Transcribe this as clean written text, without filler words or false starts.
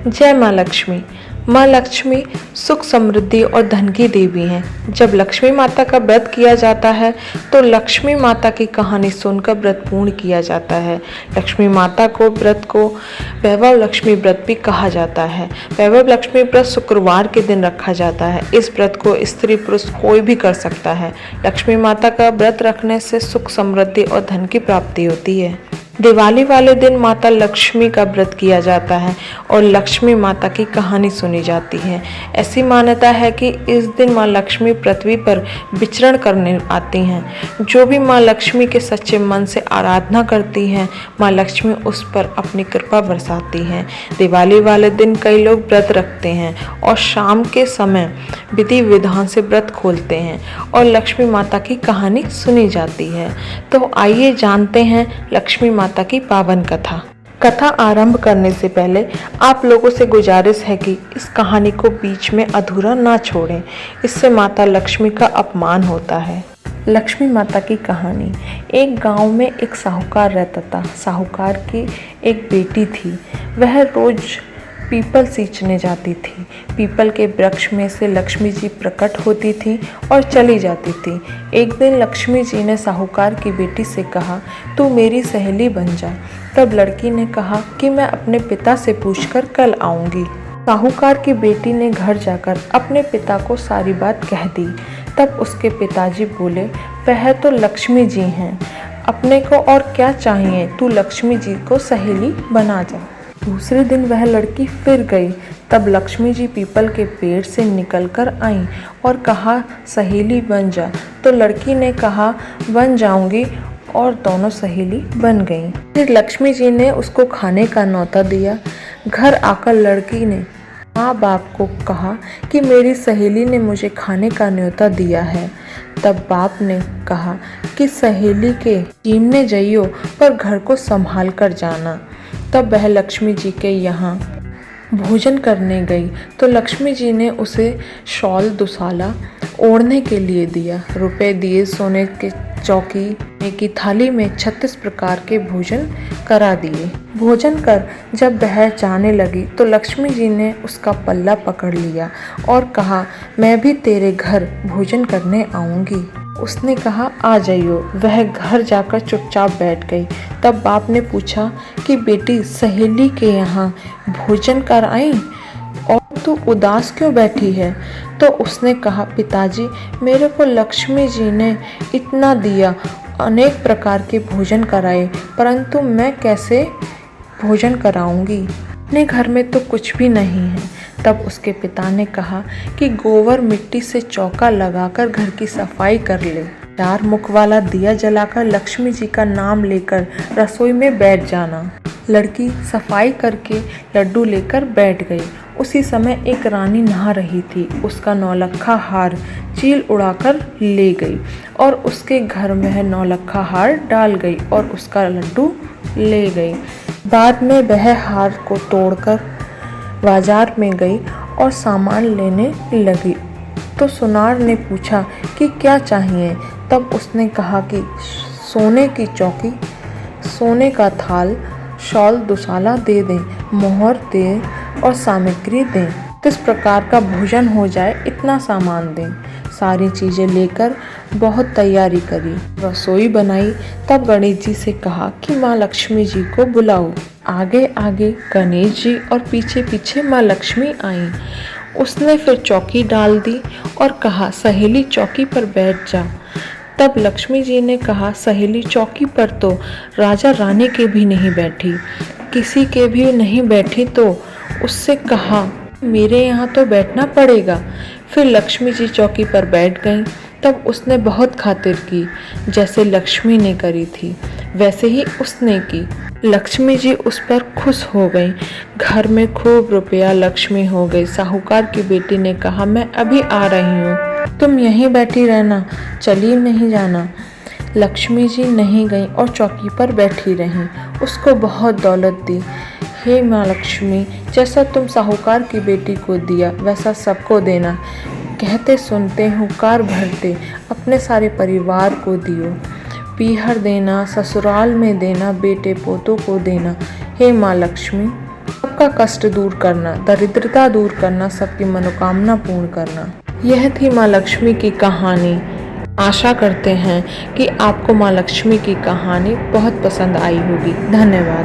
जय माँ लक्ष्मी। माँ लक्ष्मी सुख समृद्धि और धन की देवी हैं। जब लक्ष्मी माता का व्रत किया जाता है तो लक्ष्मी माता की कहानी सुनकर व्रत पूर्ण किया जाता है। लक्ष्मी माता को व्रत को वैभव लक्ष्मी व्रत भी कहा जाता है। वैभव लक्ष्मी व्रत शुक्रवार के दिन रखा जाता है। इस व्रत को स्त्री पुरुष कोई भी कर सकता है। लक्ष्मी माता का व्रत रखने से सुख समृद्धि और धन की प्राप्ति होती है। दिवाली वाले दिन माता लक्ष्मी का व्रत किया जाता है और लक्ष्मी माता की कहानी सुनी जाती है। ऐसी मान्यता है कि इस दिन माँ लक्ष्मी पृथ्वी पर विचरण करने आती हैं। जो भी माँ लक्ष्मी के सच्चे मन से आराधना करती हैं, माँ लक्ष्मी उस पर अपनी कृपा बरसाती हैं। दिवाली वाले दिन कई लोग व्रत रखते हैं और शाम के समय विधि विधान से व्रत खोलते हैं और लक्ष्मी माता की कहानी सुनी जाती है। तो आइए जानते हैं लक्ष्मी माता की पावन कथा आरंभ करने से पहले आप लोगों से गुजारिश है कि इस कहानी को बीच में अधूरा ना छोड़ें। इससे माता लक्ष्मी का अपमान होता है। लक्ष्मी माता की कहानी। एक गांव में एक साहूकार रहता था। साहूकार की एक बेटी थी। वह रोज पीपल सींचने जाती थी। पीपल के वृक्ष में से लक्ष्मी जी प्रकट होती थी और चली जाती थी। एक दिन लक्ष्मी जी ने साहूकार की बेटी से कहा, तू मेरी सहेली बन जा। तब लड़की ने कहा कि मैं अपने पिता से पूछकर कल आऊंगी। साहूकार की बेटी ने घर जाकर अपने पिता को सारी बात कह दी। तब उसके पिताजी बोले, वह तो लक्ष्मी जी हैं, अपने को और क्या चाहिए, तू लक्ष्मी जी को सहेली बना जा। दूसरे दिन वह लड़की फिर गई। तब लक्ष्मी जी पीपल के पेड़ से निकलकर आईं और कहा, सहेली बन जा। तो लड़की ने कहा, बन जाऊंगी, और दोनों सहेली बन गईं। फिर लक्ष्मी जी ने उसको खाने का न्योता दिया। घर आकर लड़की ने माँ बाप को कहा कि मेरी सहेली ने मुझे खाने का न्योता दिया है। तब बाप ने कहा कि सहेली के जीमने जाइयो, पर घर को संभाल कर जाना। तब वह लक्ष्मी जी के यहाँ भोजन करने गई तो लक्ष्मी जी ने उसे शॉल दुसाला ओढ़ने के लिए दिया। रुपए दिए, सोने के चौकी की थाली में 36 प्रकार के भोजन करा दिए। भोजन कर जब वह जाने लगी तो लक्ष्मी जी ने उसका पल्ला पकड़ लिया और कहा, मैं भी तेरे घर भोजन करने आऊंगी। उसने कहा, आ जाइयो। वह घर जाकर चुपचाप बैठ गई। तब बाप ने पूछा कि बेटी, सहेली के यहाँ भोजन कर आई और तू उदास क्यों बैठी है? तो उसने कहा, पिताजी, मेरे को लक्ष्मी जी ने इतना दिया, अनेक प्रकार के भोजन कराए, परंतु मैं कैसे भोजन कराऊंगी? अपने घर में तो कुछ भी नहीं है। तब उसके पिता ने कहा कि गोबर मिट्टी से चौका लगाकर घर की सफाई कर ले। 4 मुख वाला दिया जलाकर लक्ष्मी जी का नाम लेकर रसोई में बैठ जाना। लड़की सफाई करके लड्डू लेकर बैठ गई। उसी समय एक रानी नहा रही थी। उसका नौलखा हार चील उड़ाकर ले गई और उसके घर में नौलखा हार डाल गई और उसका लड्डू ले गई। बाद में वह हार को तोड़कर बाजार में गई और सामान लेने लगी। तो सुनार ने पूछा कि क्या चाहिए? तब उसने कहा कि सोने की चौकी, सोने का थाल, शॉल दुसाला दे दें, मोहर दें और सामग्री दें। किस प्रकार का भोजन हो जाए इतना सामान दें। सारी चीज़ें लेकर बहुत तैयारी करी, रसोई बनाई। तब गणेश जी से कहा कि माँ लक्ष्मी जी को बुलाओ। आगे आगे गणेश जी और पीछे पीछे माँ लक्ष्मी आईं। उसने फिर चौकी डाल दी और कहा, सहेली चौकी पर बैठ जा। तब लक्ष्मी जी ने कहा, सहेली चौकी पर तो राजा रानी के भी नहीं बैठी, किसी के भी नहीं बैठी। तो उससे कहा, मेरे यहाँ तो बैठना पड़ेगा। फिर लक्ष्मी जी चौकी पर बैठ गईं। तब उसने बहुत खातिर की। जैसे लक्ष्मी ने करी थी वैसे ही उसने की। लक्ष्मी जी उस पर खुश हो गई। घर में खूब रुपया लक्ष्मी हो गई। साहूकार की बेटी ने कहा, मैं अभी आ रही हूँ, तुम यहीं बैठी रहना, चली नहीं जाना। लक्ष्मी जी नहीं गई और चौकी पर बैठी रहीं। उसको बहुत दौलत दी। हे माँ लक्ष्मी, जैसा तुम साहूकार की बेटी को दिया वैसा सबको देना। कहते सुनते हुकार भरते अपने सारे परिवार को दियो। पीहर देना, ससुराल में देना, बेटे पोतों को देना। हे माँ लक्ष्मी, सबका कष्ट दूर करना, दरिद्रता दूर करना, सबकी मनोकामना पूर्ण करना। यह थी माँ लक्ष्मी की कहानी। आशा करते हैं कि आपको माँ लक्ष्मी की कहानी बहुत पसंद आई होगी। धन्यवाद।